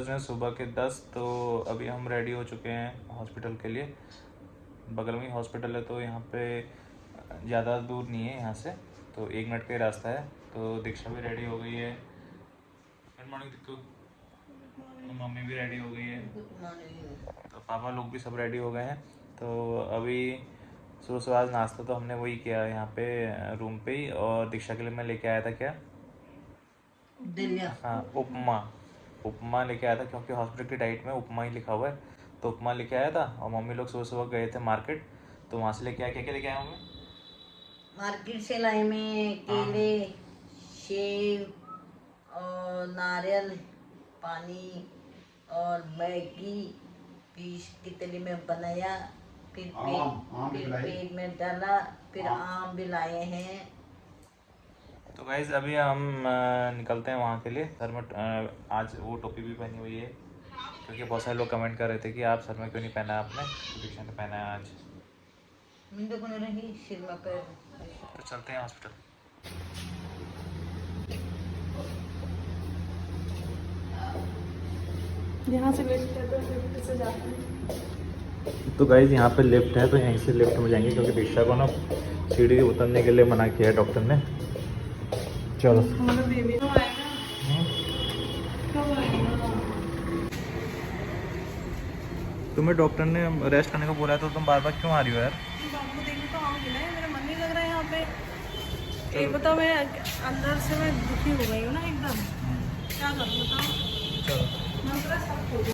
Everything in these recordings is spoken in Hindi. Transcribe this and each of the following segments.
सुबह के 10। तो अभी हम रेडी हो चुके हैं हॉस्पिटल के लिए। बगल में ही हॉस्पिटल है, तो यहाँ पे ज़्यादा दूर नहीं है यहाँ से, तो 1 मिनट का ही रास्ता है। तो दीक्षा भी रेडी हो गई है। Good morning Dikku. मम्मी भी रेडी हो गई है, तो पापा लोग भी सब रेडी हो गए हैं। तो अभी सुबह सुबह आज नाश्ता तो हमने वही किया यहाँ पे रूम पे ही। और दीक्षा के लिए मैं लेके आया था क्या, हाँ, उपमा लेके आया था, क्योंकि हॉस्पिटल की डाइट में उपमा ही लिखा हुआ है। तो उपमा लेके आया था। और मम्मी लोग सुबह सुबह गए थे मार्केट, तो वहाँ से लेके आया। क्या क्या लेके आया मम्मी? मार्केट से लाए मैं केले, सेब और नारियल पानी और मैगी पीस की तली में बनाया, फिर पेट में डाला, फिर आम भी लाए हैं। तो गाइज अभी हम निकलते हैं वहाँ के लिए। सर में आज वो टोपी भी पहनी हुई है, क्योंकि बहुत सारे लोग कमेंट कर रहे थे कि आप सर में क्यों नहीं पहना आपने, तो दीक्षा ने पहना है आज। मिंदो को नहीं सिर में कर। तो चलते हैं हॉस्पिटल। यहाँ से लिफ्ट है, तो लिफ्ट से जाते हैं। तो गाइज यहाँ पे लिफ्ट है, तो यहीं से लिफ्ट में जाएंगे, क्योंकि दीक्षा को ना सीढ़ी से उतरने के लिए मना किया है डॉक्टर ने। चलो। हमारा बेबी कब आएगा? कब आएगा? तुम्हें डॉक्टर ने रेस्ट करने को बोला है, तो तुम बार बार क्यों आ रही हो यार? बाबू को देखने तो आऊँगी ना, मेरा मन नहीं लग रहा है यहाँ पे। एक बताओ, मैं अंदर से मैं दुखी हो गई हूँ ना एकदम। क्या करूँ बताओ? चलो। मैं पूरा सब खो गई।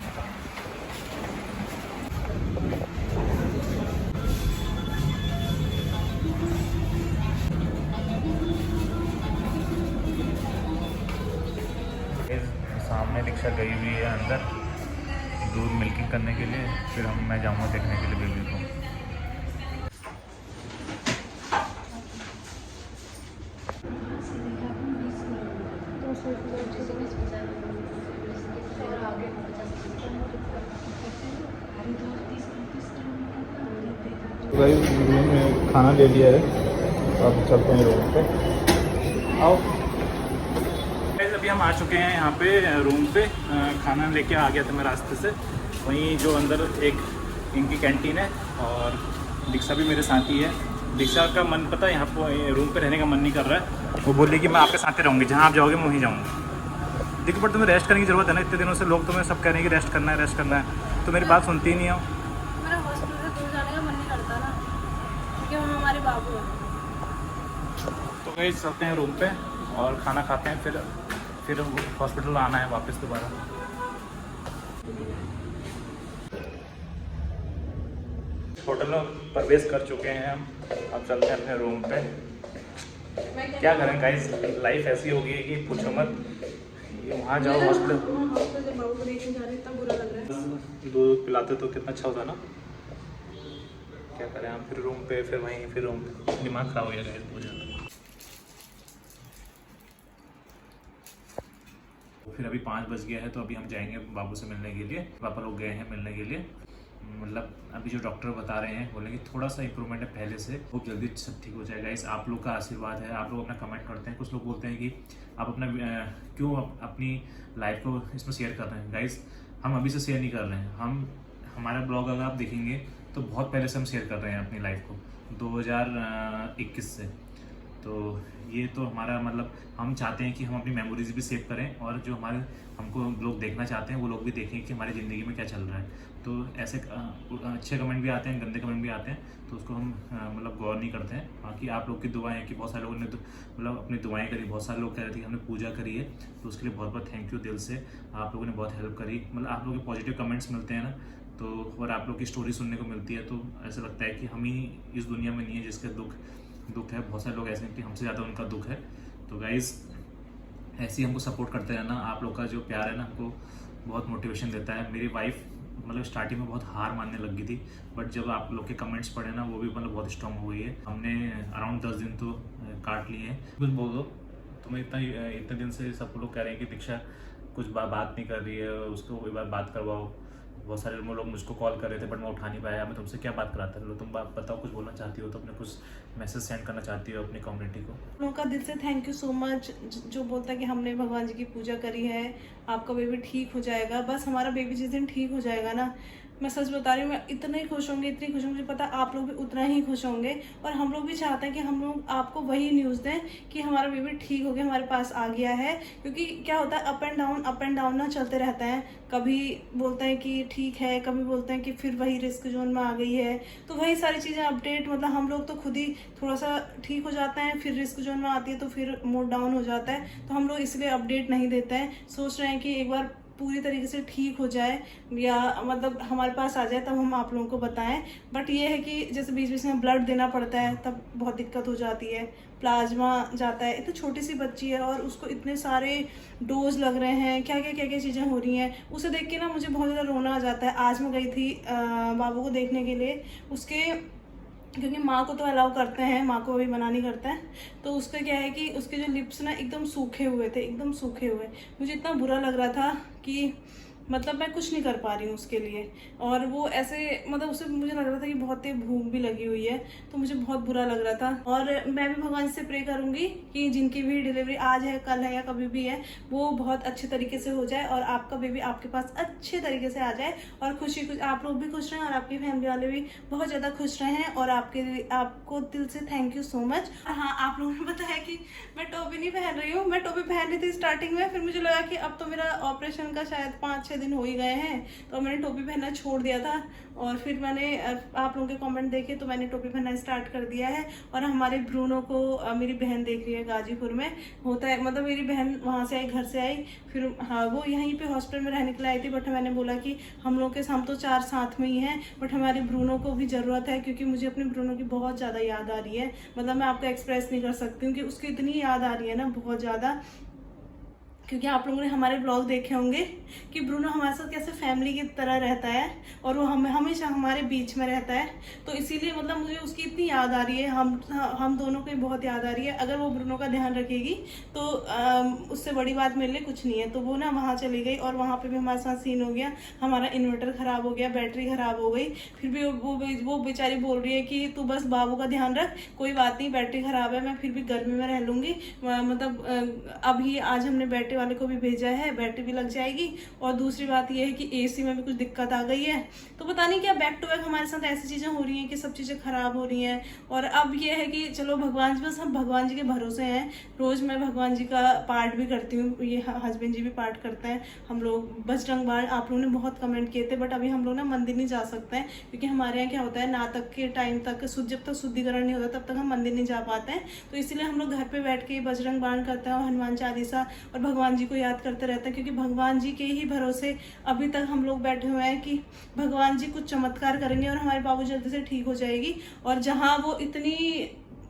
सामने दीक्षा गई हुई है अंदर दूध मिल्किंग करने के लिए, फिर मैं जाऊँगा देखने के लिए बेबी को। तो भाई रूम में खाना ले लिया है, अब चलते हैं रूम पे। आओ। अभी हम आ चुके हैं यहाँ पे रूम पे। खाना लेके आ गया था मैं रास्ते से। वहीं जो अंदर एक इनकी कैंटीन है, और दीक्षा भी मेरे साथ ही है। दीक्षा का मन पता है यहाँ पर रूम पे रहने का मन नहीं कर रहा है। वो बोली कि मैं आपके साथ ही रहूँगी, जहाँ आप जाओगे मैं वहीं जाऊँगी। देखो, पर तुम्हें रेस्ट करने की ज़रूरत है ना। इतने दिनों से लोग तुम्हें सब कह रहे हैं कि रेस्ट करना है, रेस्ट करना है, तो मेरी बात सुनती ही नहीं हो। मेरा हॉस्पिटल से दूर जाने का मन नहीं करता ना, क्योंकि हम हमारे बाबू हैं। तो कहीं चलते हैं रूम पे और खाना खाते हैं, फिर हॉस्पिटल आना है वापस दोबारा। होटल में प्रवेश कर चुके हैं हम, अब चलते हैं अपने रूम पे। क्या करें गाइस, लाइफ ऐसी हो गई है कि पूछो मत। वहाँ जाओ हॉस्पिटल, जब बाबू को देखने जा रहे हैं तब बुरा लग रहा है। दूध पिलाते तो कितना अच्छा होता ना। क्या करें हम, फिर रूम पे, फिर वहीं, फिर रूम पे। दिमाग खराब हो गया गाइस बहुत ज़्यादा। फिर अभी 5 बज गया है, तो अभी हम जाएंगे बाबू से मिलने के लिए। पापा लोग गए हैं मिलने के लिए। मतलब अभी जो डॉक्टर बता रहे हैं, बोले कि थोड़ा सा इंप्रूवमेंट है पहले से, बहुत जल्दी सब ठीक हो जाएगा। इस आप लोग का आशीर्वाद है। आप लोग अपना कमेंट करते हैं, कुछ लोग बोलते हैं कि आप अपना क्यों अपनी लाइफ को इसमें शेयर कर रहे हैं। गाइस, हम अभी से शेयर नहीं कर रहे हैं। हम हमारा ब्लॉग अगर आप देखेंगे तो बहुत पहले से हम शेयर कर रहे हैं अपनी लाइफ को, 2021 से। तो ये तो हमारा मतलब, हम चाहते हैं कि हम अपनी मेमोरीज भी सेव करें, और जो हमारे हमको लोग देखना चाहते हैं वो लोग भी देखें कि हमारी ज़िंदगी में क्या चल रहा है। तो ऐसे अच्छे कमेंट भी आते हैं, गंदे कमेंट भी आते हैं, तो उसको हम मतलब गौर नहीं करते हैं। बाकी आप लोग की दुआएं हैं कि बहुत सारे लोगों ने तो मतलब अपनी दुआएं करी। बहुत सारे लोग कह रहे थे कि हमने पूजा करी है, तो उसके लिए बहुत बहुत थैंक यू दिल से। आप लोगों ने बहुत हेल्प करी। मतलब आप लोगों के पॉजिटिव कमेंट्स मिलते हैं ना, तो और आप लोग की स्टोरी सुनने को मिलती है, तो ऐसा लगता है कि हम ही इस दुनिया में नहीं है जिसका दुख है। बहुत सारे लोग ऐसे हैं कि हमसे ज़्यादा उनका दुख है। तो गाइज़, ऐसे ही हमको सपोर्ट करते रहना। आप लोग का जो प्यार है ना, हमको बहुत मोटिवेशन देता है। मेरी वाइफ मतलब स्टार्टिंग में बहुत हार मानने लगी थी, बट जब आप लोग के कमेंट्स पढ़े ना, वो भी मतलब बहुत स्ट्रांग हो गई है। हमने अराउंड 10 दिन तो काट लिए हैं। कुछ बोल दो, तुम्हें इतने दिन से सब लोग कह रहे हैं कि दीक्षा कुछ बात नहीं कर रही है, उसको कोई बात करवाओ। बहुत सारे लोग मुझको कॉल कर रहे थे बट मैं उठा नहीं पाया। मैं तुमसे क्या बात कराता लो, तुम बात बताओ, कुछ बोलना चाहती हो तो अपने कुछ मैसेज सेंड करना चाहती हो अपनी कम्युनिटी को? लोगों का दिल से थैंक यू सो मच जो बोलता है कि हमने भगवान जी की पूजा करी है, आपका बेबी ठीक हो जाएगा। बस हमारा बेबी जिस दिन ठीक हो जाएगा ना, मैं सच बता रही हूँ, मैं इतने खुश होंगे, इतनी खुश होंगे, मुझे पता आप लोग भी उतना ही खुश होंगे। और हम लोग भी चाहते हैं कि हम लोग आपको वही न्यूज़ दें कि हमारा बेबी ठीक हो गया, हमारे पास आ गया है। क्योंकि क्या होता है, अप एंड डाउन ना चलते रहते हैं। कभी बोलते हैं कि ठीक है, कभी बोलते हैं कि फिर वही रिस्क जोन में आ गई है। तो वही सारी चीज़ें अपडेट, मतलब हम लोग तो खुद ही थोड़ा सा ठीक हो जाते हैं, फिर रिस्क जोन में आती है तो फिर मूड डाउन हो जाता है। तो हम लोग इसलिए अपडेट नहीं देते हैं, सोच रहे हैं कि एक बार पूरी तरीके से ठीक हो जाए या मतलब हमारे पास आ जाए तब हम आप लोगों को बताएं। बट ये है कि जैसे बीच बीच में ब्लड देना पड़ता है तब बहुत दिक्कत हो जाती है, प्लाज्मा जाता है। इतनी छोटी सी बच्ची है और उसको इतने सारे डोज लग रहे हैं, क्या क्या चीज़ें हो रही हैं, उसे देख के ना मुझे बहुत ज़्यादा रोना आ जाता है। आज मैं गई थी बाबू को देखने के लिए, उसके क्योंकि माँ को तो अलाउ करते हैं, माँ को अभी मना नहीं करते हैं। तो उसका क्या है कि उसके जो लिप्स ना एकदम सूखे हुए थे, एकदम सूखे हुए। मुझे इतना बुरा लग रहा था कि मतलब मैं कुछ नहीं कर पा रही हूँ उसके लिए। और वो ऐसे मतलब उससे मुझे लग रहा था कि बहुत तेज भूख भी लगी हुई है, तो मुझे बहुत बुरा लग रहा था। और मैं भी भगवान से प्रे करूँगी कि जिनकी भी डिलीवरी आज है, कल है या कभी भी है, वो बहुत अच्छे तरीके से हो जाए और आपका बेबी आपके पास अच्छे तरीके से आ जाए और खुशी आप लोग भी खुश रहें और आपकी फैमिली वाले भी बहुत ज़्यादा खुश रहें। और आपको दिल से थैंक यू सो मच। हाँ, आप लोगों ने बताया कि मैं टोपी नहीं पहन रही हूँ। मैं टोपी पहन रही थी स्टार्टिंग में, फिर मुझे लगा कि अब तो मेरा ऑपरेशन का शायद 5-6 दिन हो ही गए हैं, तो मैंने टोपी पहनना छोड़ दिया था। और फिर मैंने आप लोगों के कमेंट देखे तो मैंने टोपी पहनना स्टार्ट कर दिया है। और हमारे ब्रूनो को मेरी बहन देख रही है, गाजीपुर में होता है, मतलब मेरी बहन वहाँ से आई, घर से आई, फिर हाँ वो यहीं पे हॉस्पिटल में रहने के लिए आई थी। बट मैंने बोला कि हम तो 4 साथ में ही हैं, बट हमारे ब्रूनो को भी ज़रूरत है, क्योंकि मुझे अपने ब्रूनो की बहुत ज़्यादा याद आ रही है। मतलब मैं आपको एक्सप्रेस नहीं कर सकती हूँ कि उसकी इतनी याद आ रही है ना, बहुत ज़्यादा। क्योंकि आप लोगों ने हमारे ब्लॉग देखे होंगे कि ब्रूनो हमारे साथ कैसे फैमिली की तरह रहता है और वो हमेशा हमारे बीच में रहता है। तो इसीलिए मतलब मुझे उसकी इतनी याद आ रही है, हम दोनों को बहुत याद आ रही है। अगर वो ब्रूनो का ध्यान रखेगी तो उससे बड़ी बात मेरे लिए कुछ नहीं है। तो वो ना वहाँ चली गई और वहाँ पे भी हमारे साथ सीन हो गया, हमारा इन्वर्टर ख़राब हो गया, बैटरी ख़राब हो गई। फिर भी वो बेचारी बोल रही है कि तू बस बाबू का ध्यान रख, कोई बात नहीं, बैटरी ख़राब है, मैं फिर भी गर्मी में रह लूँगी। मतलब अभी आज हमने बैटरी वाले को भी भेजा है, बैटरी भी लग जाएगी। और दूसरी बात यह है कि एसी में भी कुछ दिक्कत आ गई है। तो पता नहीं क्या बैक टू बैक हमारे साथ ऐसी चीज़ें हो रही हैं कि सब चीज़ें खराब हो रही हैं। और अब ये है कि चलो भगवान, बस हम भगवान जी के भरोसे हैं। रोज़ मैं भगवान जी का पाठ भी करती हूँ, ये हस्बैंड जी भी पाठ करते हैं। हम लोग बजरंग बाण, आप लोगों ने बहुत कमेंट किए थे, बट अभी हम लोग ना मंदिर नहीं जा सकते हैं, क्योंकि हमारे यहाँ क्या होता है, नातक के टाइम तक जब तक शुद्धिकरण नहीं होता तब तक हम मंदिर नहीं जा पाते हैं। तो इसलिए हम लोग घर पे बैठ के बजरंग बाण करते हैं और हनुमान चालीसा और भगवान जी को याद करते रहते हैं। क्योंकि भगवान जी के ही भरोसे अभी तक हम लोग बैठे हुए हैं कि भगवान जी कुछ चमत्कार करेंगे और हमारी बाबू जल्दी से ठीक हो जाएगी। और जहाँ वो इतनी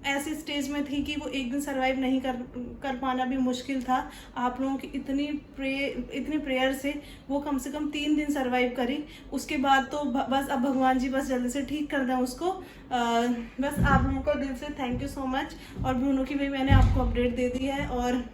ऐसी स्टेज में थी कि वो एक दिन सरवाइव नहीं कर पाना भी मुश्किल था, आप लोगों की इतनी प्रेयर से वो कम से कम 3 दिन सरवाइव करी। उसके बाद तो बस अब भगवान जी बस जल्दी से ठीक कर दें उसको। बस आप लोगों को दिल से थैंक यू सो मच। और ब्रूनो की भी मैंने आपको अपडेट दे दी है। और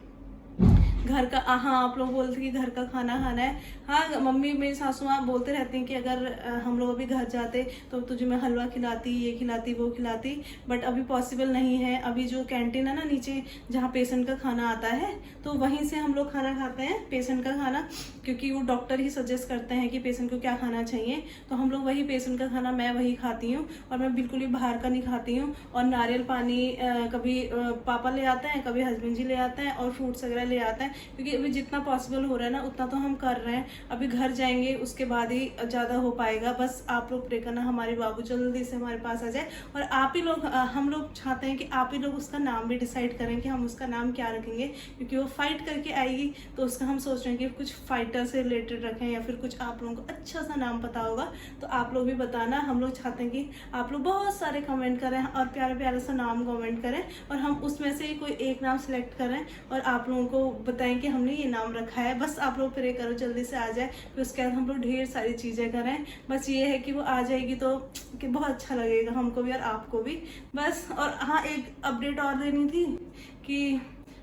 घर का, हाँ आप लोग बोलते कि घर का खाना खाना है। हाँ, मम्मी मेरी सासू माँ बोलते रहती हैं कि अगर हम लोग अभी घर जाते तो तुझे मैं हलवा खिलाती, ये खिलाती, वो खिलाती, बट अभी पॉसिबल नहीं है। अभी जो कैंटीन है ना नीचे जहाँ पेशेंट का खाना आता है, तो वहीं से हम लोग खाना खाते हैं, पेशेंट का खाना, क्योंकि वो डॉक्टर ही सजेस्ट करते हैं कि पेशेंट को क्या खाना चाहिए। तो हम लोग वही पेशेंट का खाना, मैं वही खाती हूँ। और मैं बिल्कुल भी बाहर का नहीं खाती हूँ। और नारियल पानी कभी पापा ले आते हैं, कभी हस्बैंड जी ले आते हैं, और फ्रूट्स वगैरह ले आते हैं। क्योंकि अभी जितना पॉसिबल हो रहा है ना उतना तो हम कर रहे हैं। अभी घर जाएंगे उसके बाद ही ज़्यादा हो पाएगा। बस आप लोग प्रे करना हमारे बाबू जल्दी से हमारे पास आ जाए। और आप ही लोग, हम लोग चाहते हैं कि आप ही लोग उसका नाम भी डिसाइड करें कि हम उसका नाम क्या रखेंगे। क्योंकि वो फाइट करके आएगी, तो उसका हम सोच रहे हैं कि कुछ फाइटर से रिलेटेड रखें, या फिर कुछ आप लोगों को अच्छा सा नाम पता होगा तो आप लोग भी बताना। हम लोग चाहते हैं कि आप लोग बहुत सारे कमेंट करें और प्यारे प्यारे सा नाम कमेंट करें, और हम उसमें से कोई एक नाम सेलेक्ट करें और आप लोगों को बताएं कि हमने ये नाम रखा है। बस आप लोग प्रे करो जल्दी से आ जाए, फिर उसके बाद हम लोग ढेर सारी चीज़ें करें। बस ये है कि वो आ जाएगी तो कि बहुत अच्छा लगेगा हमको भी और आपको भी। बस, और हाँ एक अपडेट और देनी थी कि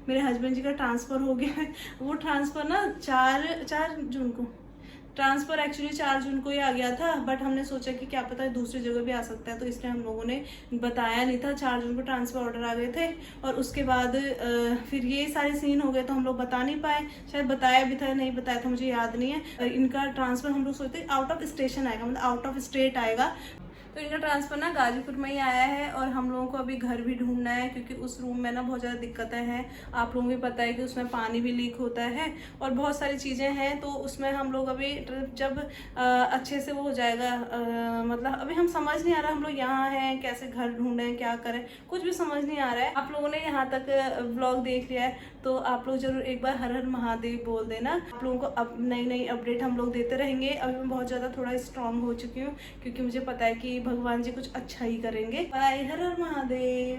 मेरे हस्बैंड जी का ट्रांसफ़र हो गया है। वो ट्रांसफ़र ना 4 जून को ट्रांसफ़र एक्चुअली 4 जून को ही आ गया था, बट हमने सोचा कि क्या पता दूसरी जगह भी आ सकता है, तो इसलिए हम लोगों ने बताया नहीं था। 4 जून को ट्रांसफ़र ऑर्डर आ गए थे और उसके बाद फिर ये सारे सीन हो गए तो हम लोग बता नहीं पाए। शायद बताया भी था, नहीं बताया था, मुझे याद नहीं है। इनका ट्रांसफ़र हम लोग सोचते आउट ऑफ स्टेशन आएगा, मतलब आउट ऑफ स्टेट आएगा। तो इनका ट्रांसफ़र ना गाजीपुर में ही आया है और हम लोगों को अभी घर भी ढूंढना है, क्योंकि उस रूम में ना बहुत ज़्यादा दिक्कतें हैं। आप लोगों को भी पता है कि उसमें पानी भी लीक होता है और बहुत सारी चीज़ें हैं। तो उसमें हम लोग अभी जब अच्छे से वो हो जाएगा, मतलब अभी हम समझ नहीं आ रहा हम लोग यहाँ हैं, कैसे घर ढूंढें, क्या करें, कुछ भी समझ नहीं आ रहा है। आप लोगों ने यहाँ तक व्लॉग देख लिया है तो आप लोग जरूर एक बार हर हर महादेव बोल देना। आप लोगों को अब नई नई अपडेट हम लोग देते रहेंगे। अभी मैं बहुत ज़्यादा थोड़ा स्ट्रांग हो चुकी हूँ, क्योंकि मुझे पता है कि भगवान जी कुछ अच्छा ही करेंगे। बाय, हर हर महादेव।